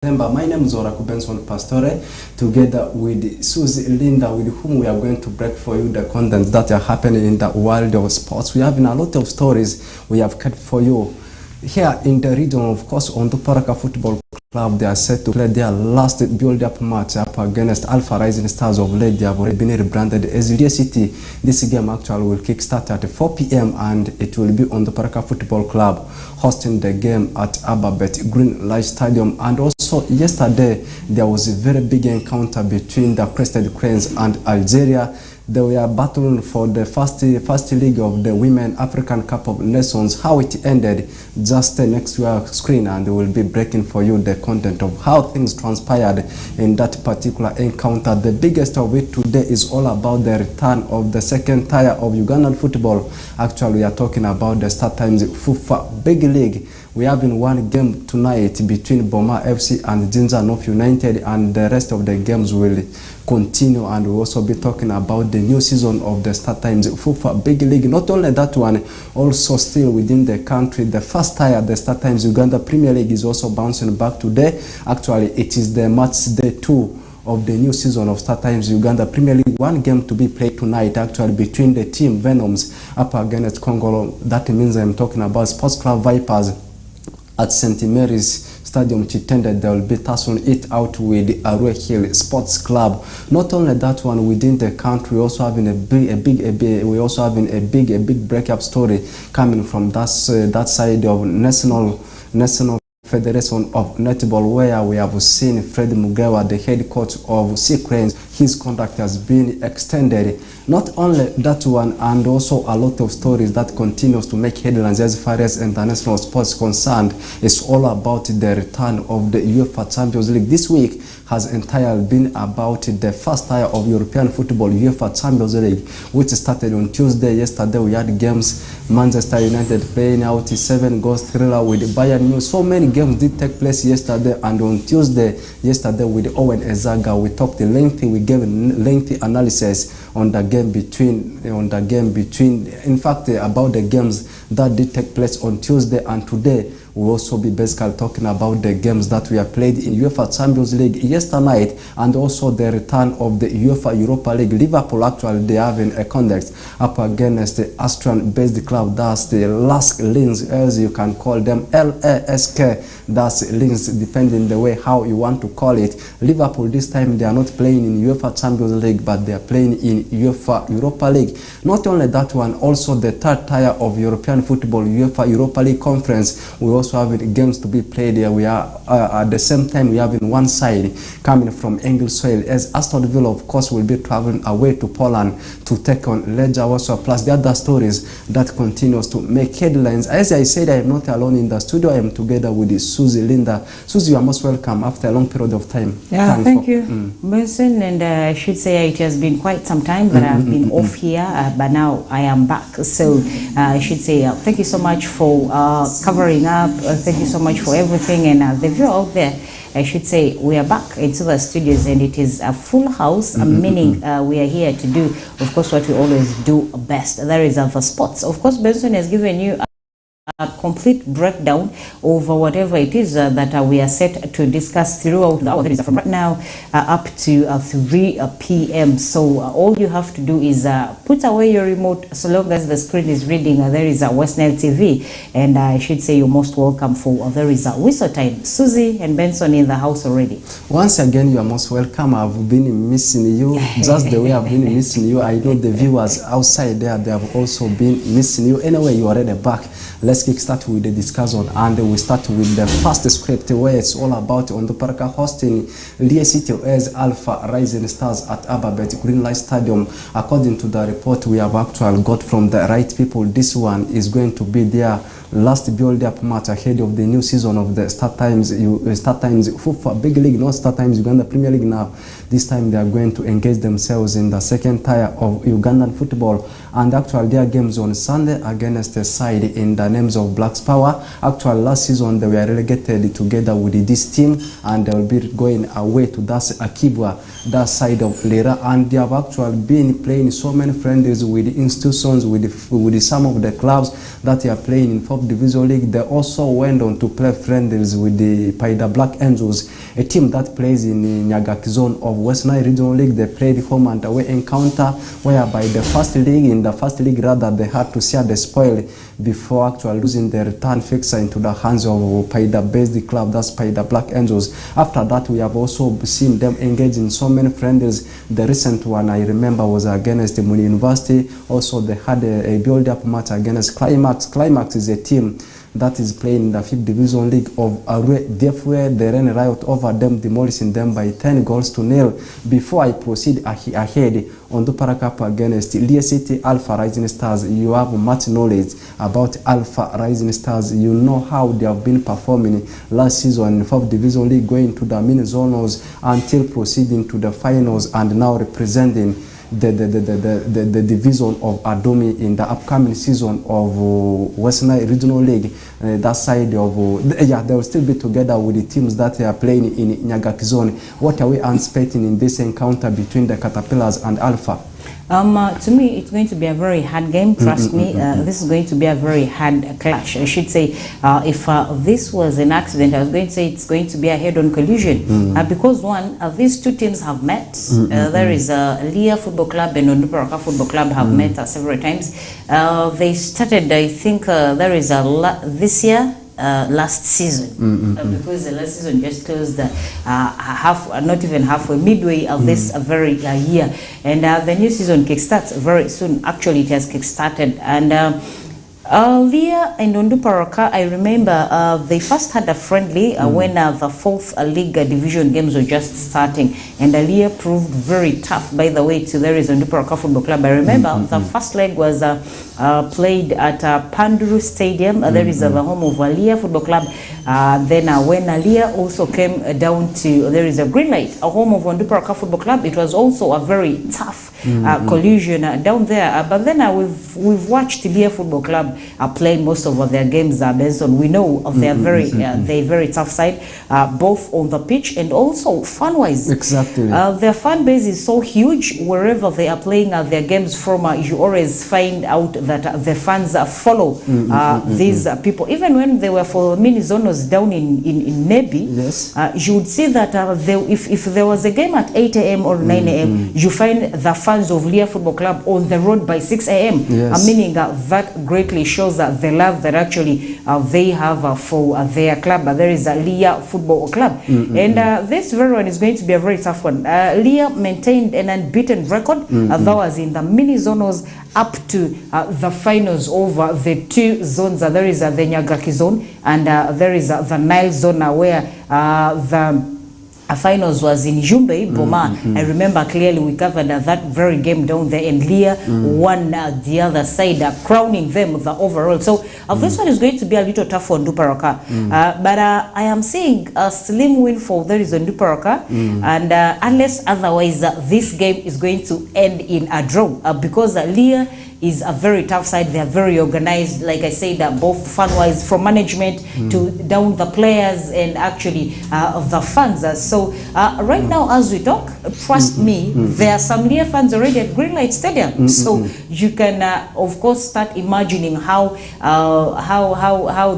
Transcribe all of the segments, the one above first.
My name is Oraku Benson Pastore, together with Susie Linda, with whom we are going to break for you the content that are happening in the world of sports. We have a lot of stories we have kept for you. Here in the region, of course, on the Paraka Football Club, they are set to play their last build-up match up against Alpha Rising Stars of late. They have already been rebranded as Lia City. This game actually will kick-start at 4 p.m. and it will be on the Paraka Football Club hosting the game at Ababet Green Light Stadium. And also yesterday, there was a very big encounter between the Crested Cranes and Algeria. They were battling for the first leg of the Women African Cup of Nations. How it ended, just next to our screen, and we will be breaking for you the content of how things transpired in that particular encounter. The biggest of it today is all about the return of the second tier of Ugandan football. Actually, we are talking about the Star Times FUFA Big League. We have in one game tonight between Boma FC and Jinja North United, and the rest of the games will continue, and we'll also be talking about the new season of the Star Times FUFA Big League. Not only that one, also still within the country, the first tier, the Star Times Uganda Premier League, is also bouncing back today. Actually, it is the match day 2 of the new season of Star Times Uganda Premier League. One game to be played tonight, actually, between the team Venoms up against Congolo. That means I'm talking about Sports Club Vipers at St. Mary's Stadium Chitende. They will be tussling it out with Arue Hill Sports Club. Not only that one, within the country, we also having a big breakup story coming from that side of National Federation of Netball, where we have seen Fred Mugewa, the head coach of Sea Cranes. His contract has been extended. Not only that one, and also a lot of stories that continues to make headlines as far as international sports concerned. It's all about the return of the UEFA Champions League. This week has entirely been about the first tier of European football, UEFA Champions League, which started on Tuesday. Yesterday we had games. Manchester United playing out 7-goal thriller with Bayern Munich. So many games did take place yesterday, and on Tuesday, yesterday with Owen Ezaga, we talked lengthy, we gave lengthy analysis on the game between, in fact, about the games that did take place on Tuesday, and today we'll also be basically talking about the games that we have played in UEFA Champions League yesterday night, and also the return of the UEFA Europa League. Liverpool, actually, they have a contest up against the Austrian-based club, that's the LASK Linz, as you can call them, LASK, that's Linz, depending the way how you want to call it. Liverpool, this time, they are not playing in UEFA Champions League, but they are playing in UEFA Europa League. Not only that one, also the third tier of European football, UEFA Europa League Conference, we also have games to be played here. We are at the same time, we have in one side coming from Engelswale, as Aston Villa, of course, will be traveling away to Poland to take on Legia Warsaw, plus the other stories that continues to make headlines. As I said, I am not alone in the studio. I am together with Susie Linda. Susie, you are most welcome after a long period of time. Yeah, thank you, Benson. And I should say it has been quite some time that I've been off here, but now I am back. So I should say thank you so much for covering up. Thank you so much for everything, and the viewer out there, I should say we are back into the studios, and it is a full house, meaning we are here to do, of course, what we always do best. That is for sports. Of course, Benson has given you a complete breakdown over whatever it is that we are set to discuss throughout the hour. That is from right now up to 3 p.m. So all you have to do is put away your remote so long as the screen is reading. There is a West Nile TV, and I should say you're most welcome for there is a whistle time. Susie and Benson in the house already. Once again, you are most welcome. I've been missing you just the way I've been missing you. I know the viewers outside there, they have also been missing you. Anyway, you are already back. Let's kickstart with the discussion, and we start with the first script, where it's all about on the Paraka hosting Lia City as Alpha Rising Stars at Ababet Green Light Stadium. According to the report we have actually got from the right people, this one is going to be their last build-up match ahead of the new season of the Star Times FUFA Big League, not Star Times Uganda Premier League now. This time they are going to engage themselves in the second tier of Ugandan football, and actually their games on Sunday against the side in the names of Blacks Power. Actually last season they were relegated together with this team, and they will be going away to that Akibwa, that side of Lera, and they have actually been playing so many friendlies with institutions, with some of the clubs that they are playing in 4th Division League. They also went on to play friendlies with the Paida Black Angels, a team that plays in the Nyagaki zone of West Nile Regional League. They played home and away encounter, whereby in the first league rather, they had to share the spoil before actually losing the return fixture into the hands of Paida-based club, that's Paida Black Angels. After that, we have also seen them engage in so many friendlies. The recent one I remember was against Muni University. Also, they had a build-up match against Climax. Climax is a team that is playing in the 5th Division League of Arue. Therefore, they ran riot over them, demolishing them by 10 goals to nil. Before I proceed ahead on the Paracap against Lia City Alpha Rising Stars, you have much knowledge about Alpha Rising Stars. You know how they have been performing last season in 4th Division League, going to the mini zonals until proceeding to the finals, and now representing the division of Adomi in the upcoming season of West Nile Regional League. That side of they will still be together with the teams that they are playing in Nyagaki zone. What are we anticipating in this encounter between the Caterpillars and Alpha? To me, it's going to be a very hard game. Trust me, this is going to be a very hard clash. I should say, if this was an accident, I was going to say it's going to be a head-on collision. Because one, these two teams have met. There is Lia Football Club and Onduparaka Football Club have met several times. They started, I think, there is this year. Last season, because the last season just closed not even halfway, midway of this very year, and the new season kickstarts very soon. Actually, it has kickstarted, and Lia and Onduparaka, I remember they first had a friendly when the 4th League Division games were just starting, and Lia proved very tough, by the way, to there is Onduparaka Football Club. I remember the first leg was played at Panduru Stadium. There is the home of Lia Football Club. Then when Lia also came down to, there is a Green Light, a home of Onduparaka Football Club. It was also a very tough collision down there. But then we've watched Lia Football Club play most of their games based on, we know of their very tough side, both on the pitch and also fan-wise. Exactly. Their fan base is so huge. Wherever they are playing their games from, you always find out that the fans follow these people. Even when they were for mini zonos down in Nebi, yes, you would see that if there was a game at 8 a.m. or 9 a.m., you find the fans of Lia Football Club on the road by 6 a.m. Yes. Meaning that greatly shows that the love that actually they have for their club. There is a Lia Football Club, and this very one is going to be a very tough one. Lia maintained an unbeaten record. That was in the mini zonos up to the finals over the two zones. There is the Nyagaki zone and there is the Nile zone where the finals was in Jumbe, Boma. I remember clearly we covered that very game down there, and Lia won the other side, crowning them the overall. So this one is going to be a little tough for Onduparaka. But I am seeing a slim win for there is Onduparaka, and unless otherwise, this game is going to end in a draw because Lia is a very tough side. They are very organized, like I said, both fan-wise, from management to down the players and actually the fans. So right now, as we talk, trust me, there are some Lia fans already at Green Light Stadium. So you can, of course, start imagining how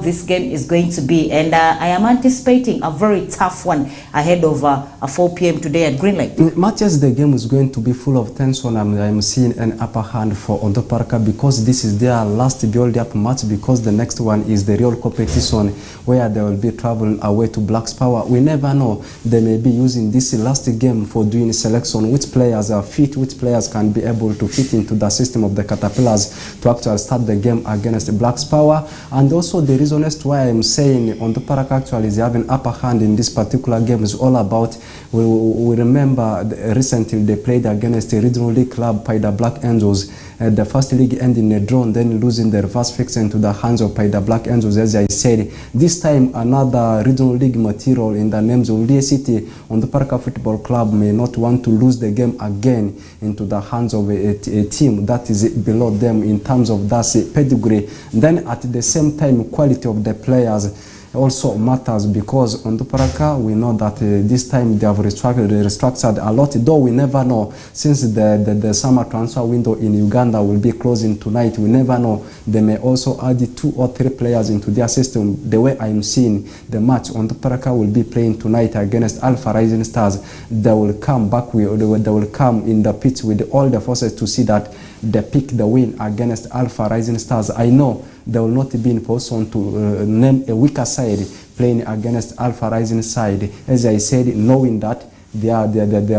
this game is going to be. And I am anticipating a very tough one ahead of 4 p.m. today at Green Light. Much as the game is going to be full of tension, I'm seeing an upper hand for Onduparaka, because this is their last build-up match, because the next one is the real competition where they will be traveling away to Blacks Power. We never know. They may be using this last game for doing selection, which players are fit, which players can be able to fit into the system of the Caterpillars to actually start the game against the Blacks Power. And also the reason as to why I'm saying Onduparaka actually is having upper hand in this particular game is all about, we remember recently they played against a regional league club, Paida Black Angels. The first league ending in a draw, then losing the reverse fixture into the hands of Paida Black Angels. As I said, this time another regional league material in the names of Lia City, Onduparaka Football Club may not want to lose the game again into the hands of a team that is below them in terms of that pedigree. Then at the same time, quality of the players. also matters, because on the Paraka we know that this time they have restructured a lot, though we never know, since the summer transfer window in Uganda will be closing tonight. We never know, they may also add 2 or 3 players into their system. The way I'm seeing the match, on the Paraka will be playing tonight against Alpha Rising Stars. They will come back, they will come in the pitch with all the forces to see that they pick the win against Alpha Rising Stars. I know they will not be in position to name a weaker side playing against Alpha Rising side. As I said, knowing that they are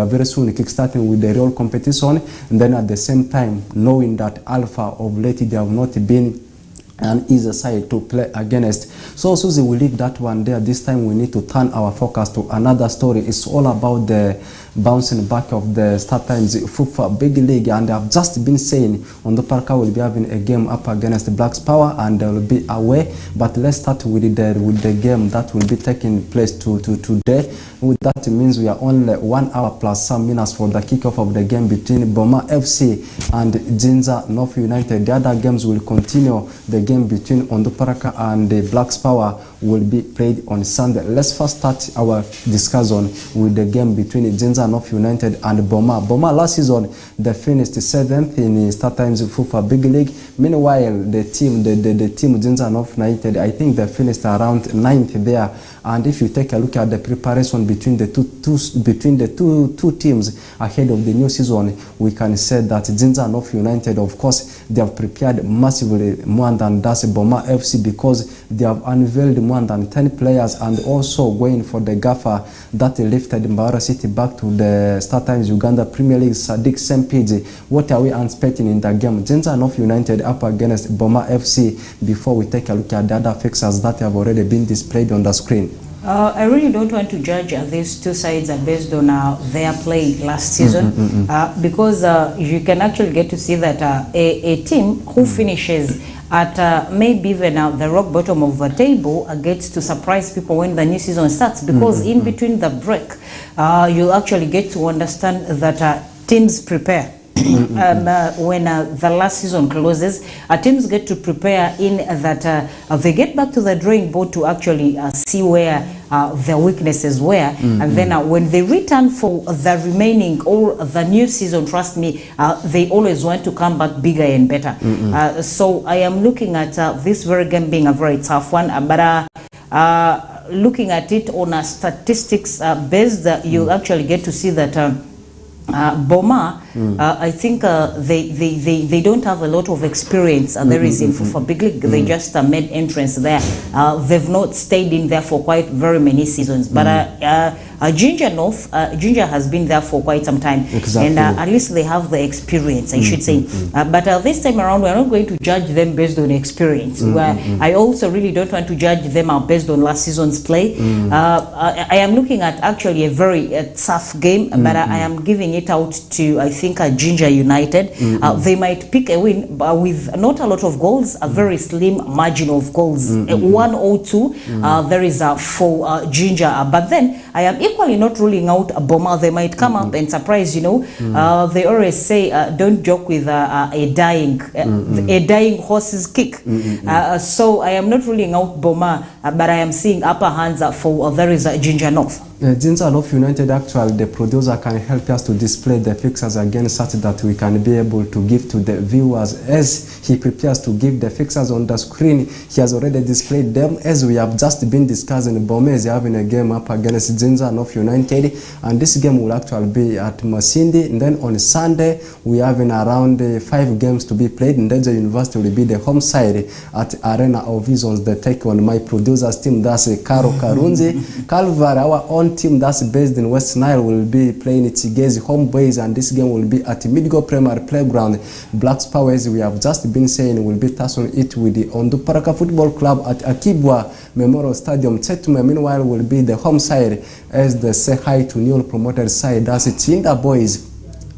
very soon kickstarting with the real competition, and then at the same time knowing that Alpha of late they have not been an easy side to play against. So Susie, we leave that one there. This time we need to turn our focus to another story. It's all about the bouncing back of the Star Times FIFA Big League, and I've just been saying on the Parka will be having a game up against Blacks Power and they will be away. But let's start with the game that will be taking place today. That means we are only 1 hour plus some minutes for the kickoff of the game between Boma FC and Jinja North United. The other games will continue. The game between Onduparaka and the Blacks Power will be played on Sunday. Let's first start our discussion with the game between Jinja North United and Boma. Boma last season they finished 7th in Star Times FIFA Big League. Meanwhile, the team Jinja North United, I think they finished around 9th there. And if you take a look at the preparation between the two teams ahead of the new season, we can say that Jinja North United, of course, they have prepared massively more than that's Boma FC, because they have unveiled more than 10 players and also going for the gaffer that lifted Mbara City back to the Star Times Uganda Premier League, Sadiq Sempiji. What are we expecting in the game? Jinja North United up against Boma FC, before we take a look at the other fixtures that have already been displayed on the screen. I really don't want to judge these two sides based on their play last season, because you can actually get to see that a team who finishes at maybe even the rock bottom of the table gets to surprise people when the new season starts, because in between the break you actually get to understand that teams prepare. When the last season closes, teams get to prepare in that they get back to the drawing board to actually see where their weaknesses were, and then when they return for the remaining or the new season, trust me, they always want to come back bigger and better. So I am looking at this very game being a very tough one, but looking at it on a statistics based, you actually get to see that Boma, I think they don't have a lot of experience. There is in FIFA Big League. They just made entrance there. They've not stayed in there for quite very many seasons. But Ginger North, Ginger has been there for quite some time. Exactly. And at least they have the experience, I should say. But this time around, we're not going to judge them based on experience. I also really don't want to judge them based on last season's play. I am looking at actually a very tough game, but I am giving it out to, I think, Ginger United. They might pick a win with not a lot of goals, a very slim margin of goals, 1 or 2. There is for Ginger, but then I am equally not ruling out Boma. They might come up and surprise. You know, they always say don't joke with a dying horse's kick. So I am not ruling out Boma, but I am seeing upper hands for there is Ginger North. Jinja North United, actually, the producer can help us to display the fixtures again such that we can be able to give to the viewers. As he prepares to give the fixtures on the screen, he has already displayed them. As we have just been discussing, Boma is having a game up against Jinja North United, and this game will actually be at Masindi. And then on Sunday, we are having around 5 games to be played. And then the University will be the home side at Arena of Visions. They take on my producer's team, that's Karo Karunzi. Calvary, our own team that's based in West Nile, will be playing Chigezi home base, and this game will be at Midgo Primary Playground. Blacks Power, as we have just been saying, will be tussling it with the Onduparaka Football Club at Akibwa Memorial Stadium. Chetume, meanwhile, will be the home side as they say hi to newly promoted side, that's Chinda Boys.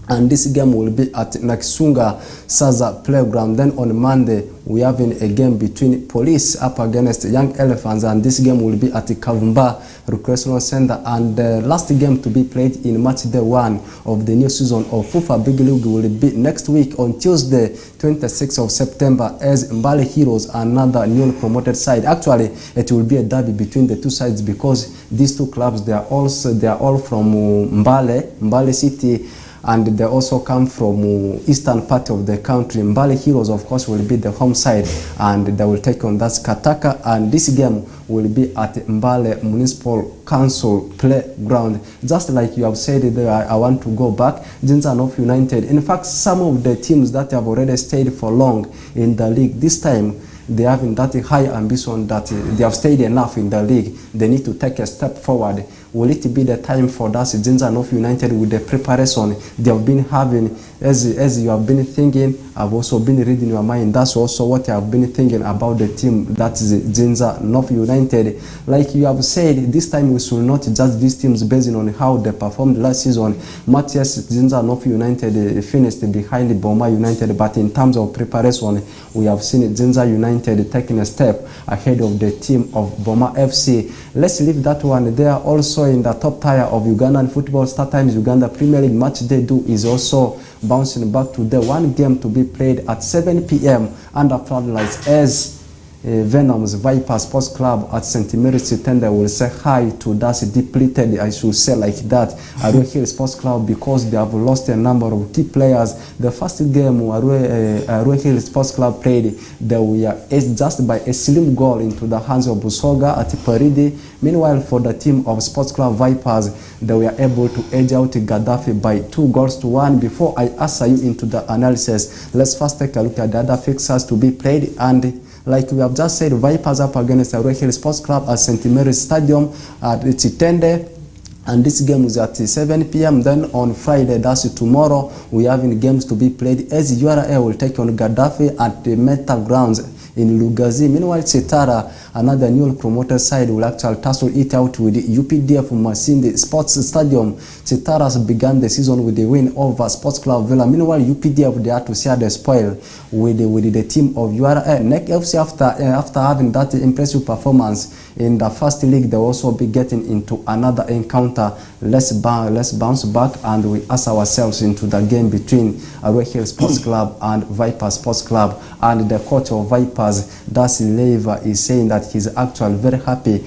and this game will be at Nakisunga Saza Playground. Then on Monday, we are having a game between Police up against Young Elephants, and this game will be at the Kavumba Recreational Center. And the last game to be played in match day 1 of the new season of FIFA Big League will be next week on Tuesday, 26th of September, as Mbale Heroes, another newly promoted side. Actually, it will be a derby between the two sides because these two clubs, they are all from Mbale City, and they also come from eastern part of the country. Mbale Heroes, of course, will be the home side, and they will take on that Kataka, and this game will be at Mbale Municipal Council Playground. Just like you have said there, I want to go back, Jinza North United. In fact, some of the teams that have already stayed for long in the league, this time they have that high ambition that they have stayed enough in the league. They need to take a step forward. Will it be the time for that Jinza North United with the preparation they have been having? As you have been thinking, I've also been reading your mind. That's also what I have been thinking about the team, that is Jinza North United. Like you have said, this time we should not judge these teams based on how they performed last season. Matthias Jinza North United finished behind Boma United, but in terms of preparation, we have seen Jinza United taking a step ahead of the team of Boma FC. Let's leave that one. They are also in the top tier of Ugandan football. StarTimes Uganda Premier League match they do is also bouncing back to the one game to be played at 7 p.m. under floodlights as Venom's Viper Sports Club at St. Mary's Chitende will say hi to that depleted, I should say like that, Arue Hill Sports Club, because they have lost a number of key players. The first game Arue Hill Sports Club played, they were edged just by a slim goal into the hands of Busoga at Paridi. Meanwhile, for the team of Sports Club Vipers, they were able to edge out Gaddafi by 2-1. Before I answer you into the analysis, let's first take a look at the other fixtures to be played. And like we have just said, Vipers up against Arue Hill Sports Club at St. Mary's Stadium at Chitende. And this game is at 7 p.m. Then on Friday, that's tomorrow, we are having games to be played as URA will take on Gaddafi at the Meta Grounds in Lugazi. Meanwhile, Chitara, another newly promoted side, will actually tussle it out with the UPDF Masindi Sports Stadium. Chitara has begun the season with a win over Sports Club Villa. Meanwhile, UPDF, they had to share the spoil with the team of URA. NEC FC, after having that impressive performance in the first league, they will also be getting into another encounter. Let's bounce back and we ask ourselves into the game between Arue Hill Sports Club and Viper Sports Club. And the coach of Vipers, Darcy Lever, is saying that he's actually very happy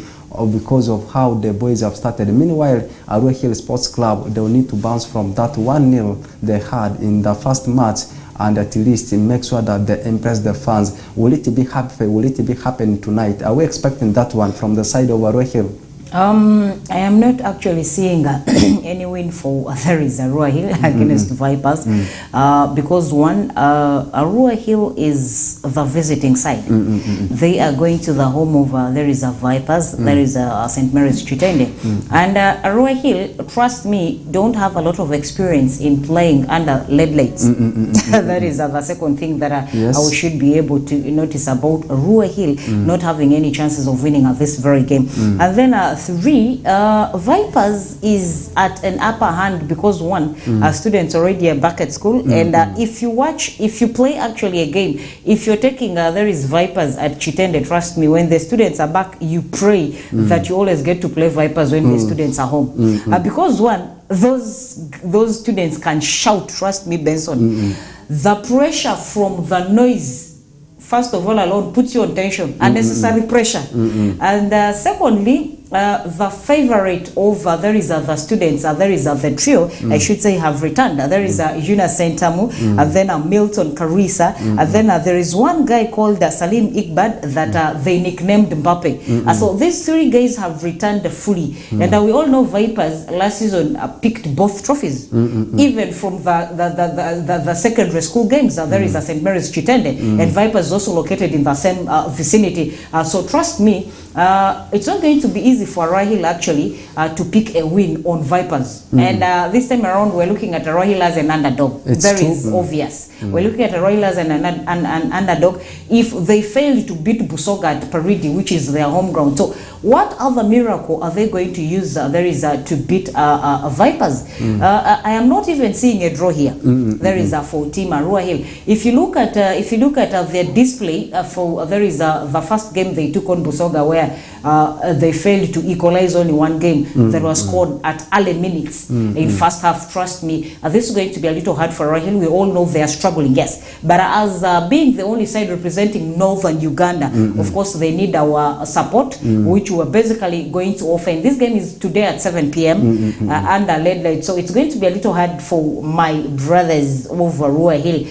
because of how the boys have started. Meanwhile, Arue Hill Sports Club, they will need to bounce from that 1-0 they had in the first match, and at least make sure that they impress the fans. Will it be happy? Will it be happening tonight? Are we expecting that one from the side of Arue Hill? I am not actually seeing any win for Arue Hill against Vipers because one, Arue Hill is the visiting side. They are going to the home of there is a Vipers, there is a St. Mary's Chitende, and Arue Hill, trust me, don't have a lot of experience in playing under lead lights. That is the second thing that I should be able to notice about Arue Hill not having any chances of winning at this very game. And then 3, Vipers is at an upper hand because one, students already are back at school, and if you play actually a game, if you're taking there is Vipers at Chitende, trust me, when the students are back, you pray that you always get to play Vipers when the students are home, because one, those students can shout, trust me, Benson. The pressure from the noise, first of all, alone puts you on tension, unnecessary pressure, and secondly, the favorite over there is the students, there is the trio, I should say, have returned. There is Yuna Sentamu, and then Milton Karisa, and then there is one guy called Salim Iqbad that they nicknamed Mbappe. So these 3 guys have returned fully, and we all know Vipers last season picked both trophies, even from the secondary school games. There is a St. Mary's Chitende, and Vipers also located in the same vicinity. So trust me, it's not going to be easy for Rahil actually to pick a win on Vipers. And this time around, we're looking at Rahil as an underdog. It's Very true. obvious. We're looking at Rahil as an underdog. If they fail to beat Busoga at Paridi, which is their home ground. So what other miracle are they going to use to beat Vipers? I am not even seeing a draw here. There is for Team Arua Hill. If you look at their display for there is the first game they took on Busoga where they failed to equalize only one game that was scored at early minutes in first half. Trust me, this is going to be a little hard for Rahil. We all know they are struggling, yes, but as being the only side representing northern Uganda, of course they need our support, which we're basically going to offer. And this game is today at 7 p.m. Under lead light, so it's going to be a little hard for my brothers over Arua Hill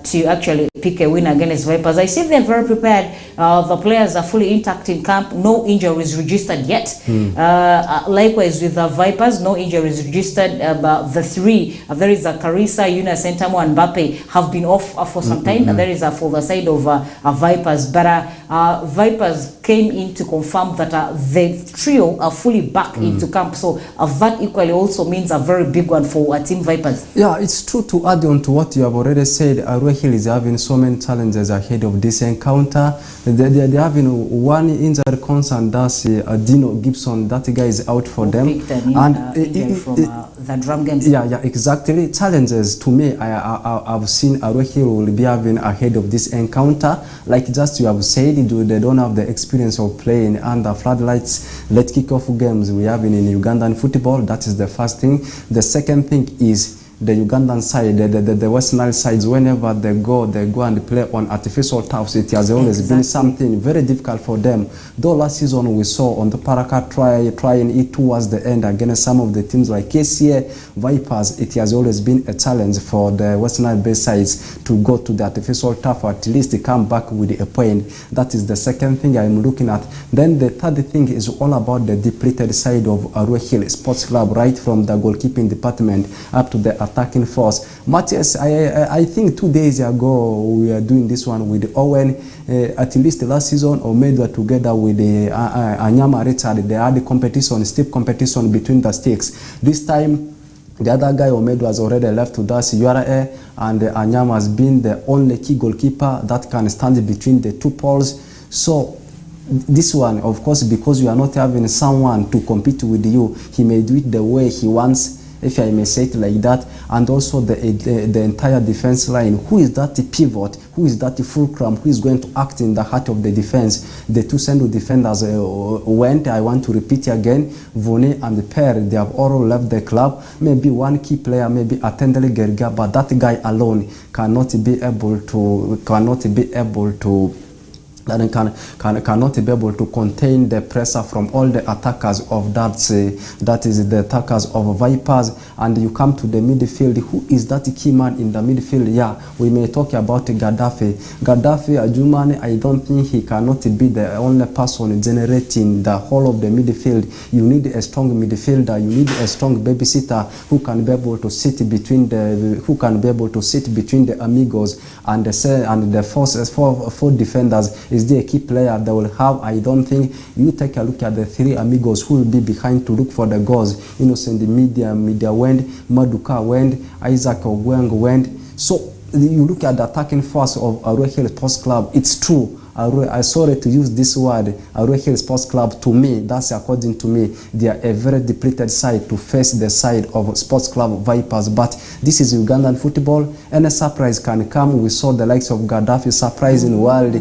to actually pick a win against Vipers. I see they're very prepared. The players are fully intact in camp. No injuries registered yet. Likewise with the Vipers, no injuries registered. But the three, there is a Carissa, Yunus, Sentamo, and Mbappe have been off for some time. There is for the side of Vipers. But Vipers came in to confirm that the trio are fully back into camp. So that equally also means a very big one for Team Vipers. Yeah, it's true. To add on to what you have already said, Arua Hill is having so many challenges ahead of this encounter. They're having one injury concern, that's Dino Gibson. That guy is out for them. And from the drum games. Yeah, exactly. Challenges to me, I've seen Arua Hill will be having ahead of this encounter. Like just you have said, they don't have the experience of playing under floodlights, late kickoff games we have in Ugandan football. That is the first thing. The second thing is the Ugandan side, the Western Nile sides, whenever they go and play on artificial turfs. It has always been something very difficult for them. Though last season we saw on the Paraka trying it towards the end against some of the teams like KCA, Vipers, it has always been a challenge for the Western Nile based sides to go to the artificial turf or at least come back with a point. That is the second thing I'm looking at. Then the third thing is all about the depleted side of Arua Hill Sports Club, right from the goalkeeping department up to the attacking force. Matthias, I think 2 days ago we are doing this one with Owen. At least last season, Omedwa together with Anyama Richard, they had a competition, steep competition between the sticks. This time, the other guy, Omedwa, has already left to das URA, and Anyama has been the only key goalkeeper that can stand between the two poles. So this one, of course, because you are not having someone to compete with you, he may do it the way he wants, if I may say it like that. And also the entire defense line. Who is that pivot? Who is that fulcrum? Who is going to act in the heart of the defense? The two central defenders went. I want to repeat again. Vone and Per, they have all left the club. Maybe one key player, maybe Atendele Gerga, but that guy alone cannot be able to contain the pressure from all the attackers of that is the attackers of Vipers. And you come to the midfield. Who is that key man in the midfield? Yeah, we may talk about Gaddafi, Ajumani. I don't think he cannot be the only person generating the whole of the midfield. You need a strong midfielder. You need a strong babysitter who can be able to sit between the amigos and the four defenders. Is there a key player that will have? I don't think. You take a look at the three amigos who will be behind to look for the goals. Innocent Media went, Maduka went, Isaac Ogweng went. So you look at the attacking force of Arua Hill Sports Club. It's true. I sorry to use this word, Arua Hill Sports Club, to me, that's according to me, they are a very depleted side to face the side of Sports Club Vipers. But this is Ugandan football. Any surprise can come. We saw the likes of Gaddafi surprising world,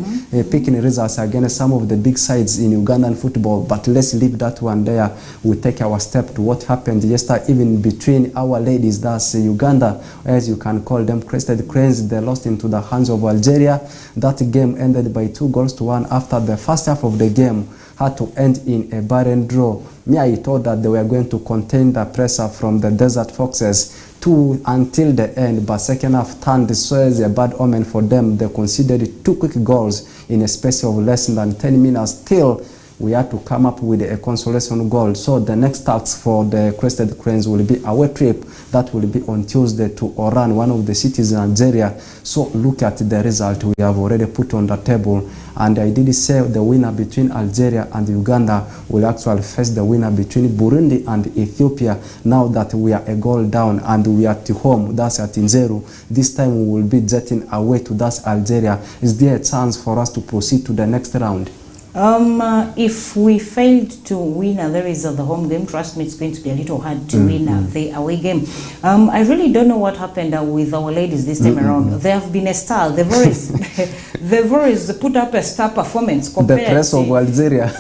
picking results against some of the big sides in Ugandan football. But let's leave that one there. We take our step to what happened yesterday, even between our ladies, that's Uganda, as you can call them, Crested Cranes. They lost into the hands of Algeria. That game ended by 2-1 after the first half of the game had to end in a barren draw. Me, I thought that they were going to contain the pressure from the Desert Foxes until the end, but second half turned so as a bad omen for them. They conceded 2 quick goals in a space of less than 10 minutes. Still, we had to come up with a consolation goal. So the next task for the Crested Cranes will be away trip that will be on Tuesday to Oran, one of the cities in Algeria. So look at the result we have already put on the table, and I did say the winner between Algeria and Uganda will actually face the winner between Burundi and Ethiopia. Now that we are a goal down and we are at home, that's at Nzeru, this time we will be jetting away to that Algeria. Is there a chance for us to proceed to the next round? If we failed to win there is the home game, trust me, it's going to be a little hard to win the away game. I really don't know what happened with our ladies this time around. They have been a star. They've always put up a star performance compared the press of Algeria.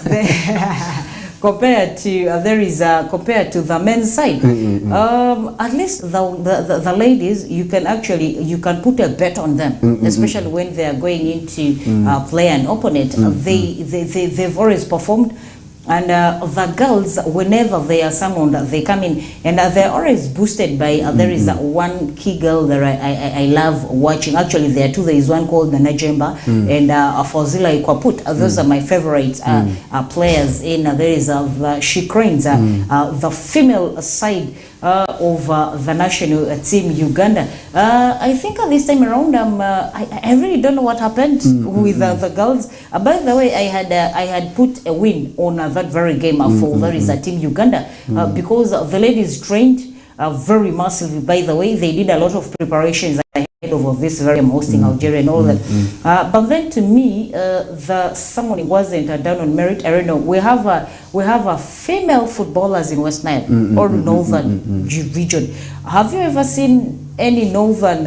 Compared to compared to the men's side. At least the ladies, you can put a bet on them, especially when they are going into play an opponent. They've always performed. And the girls, whenever they are summoned, they come in and they're always boosted by, there is one key girl that I love watching. Actually, there are two. There is one called Najemba and Fozila Ikwaput. Those are my favorite players. There is She Cranes, the female side of the national team Uganda. I think this time around, I really don't know what happened with the girls. By the way, I had put a win on that very game for there is a team Uganda because the ladies trained very massively. By the way, they did a lot of preparations ahead of this very game, hosting Algeria and all that. But then to me, someone wasn't down on merit. I don't know. We have female footballers in West Nile or northern region. Have you ever seen any northern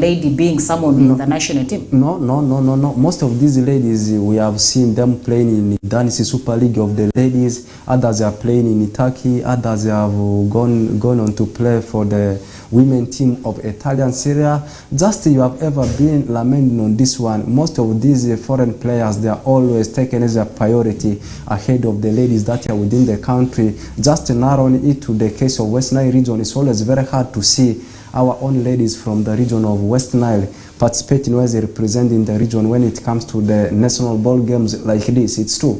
lady being summoned in the national team? No. Most of these ladies, we have seen them playing in the Danish Super League of the ladies. Others are playing in Turkey. Others have gone on to play for the women team of Italian Serie A. Just you have ever been lamenting on this one. Most of these foreign players, they are always taken as a priority ahead of the ladies that are within the country. Just narrowing it to the case of West Nile region, it's always very hard to see our own ladies from the region of West Nile participating as representing the region when it comes to the national ball games like this. It's true.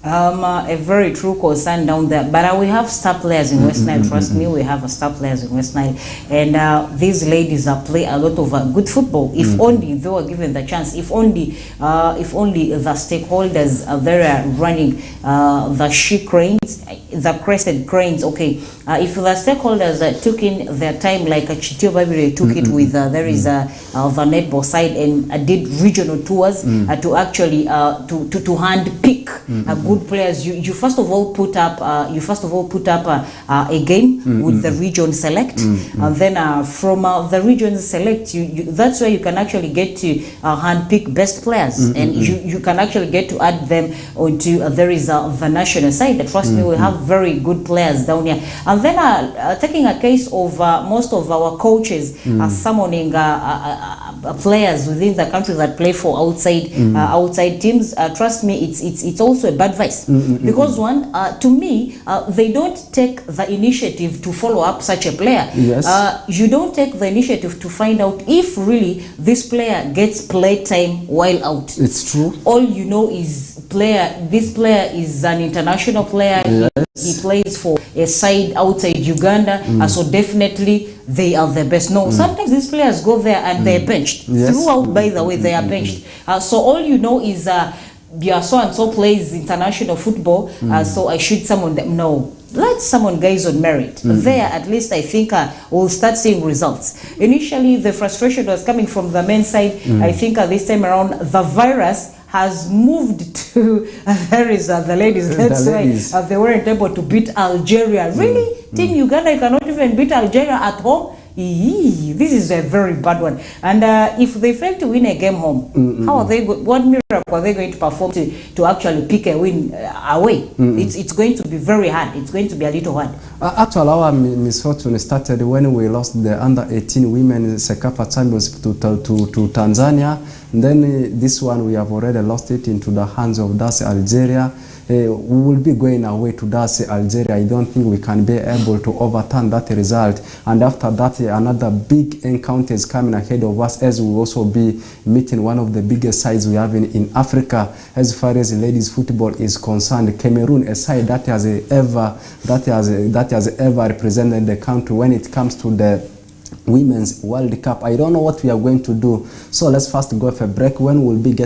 A very true concern down there, but we have star players in West Nile. Trust me, we have star players in West Nile, and these ladies play a lot of good football. If only they were given the chance. If only the stakeholders there are running the She Cranes, the Crested Cranes. Okay, if the stakeholders took in their time like Chitio Babire took it with there is the netball side and did regional tours to actually to hand pick good players. You first of all put up a game with the region select, and then from the region select, that's where you can actually get to hand pick best players, and you can actually get to add them onto there is the national side. Trust me, we have very good players down here. And then taking a case of most of our coaches summoning players within the country that play for outside teams. Trust me, it's also a bad vice, because one, to me, they don't take the initiative to follow up such a player. Yes. You don't take the initiative to find out if really this player gets play time while out. It's true. All you know is this player is an international player. Yes. He plays for a side outside Uganda, so definitely they are the best. No, sometimes these players go there and they're benched. Yes. Throughout, by the way, they are benched. So all you know is yeah, so and so plays international football, so I should summon them. No, let's summon guys on merit. There, at least I think we'll start seeing results. Initially, the frustration was coming from the men's side. I think this time around, the virus has moved to there is the ladies. That's why they weren't able to beat Algeria. Really? Team Uganda cannot even beat Algeria at home? This is a very bad one. And if they fail to win a game home, how are they? What miracle are they going to perform to actually pick a win away? It's going to be very hard. It's going to be a little hard. Actually, our misfortune started when we lost the under-18 women Sekafa champions to Tanzania. And then this one we have already lost it into the hands of Das Algeria. we will be going away to that Algeria. I don't think we can be able to overturn that result. And after that, another big encounter is coming ahead of us, as we will also be meeting one of the biggest sides we have in Africa as far as ladies football is concerned. Cameroon, a side that has ever represented the country when it comes to the Women's World Cup. I don't know what we are going to do. So let's first go for a break. When we'll be getting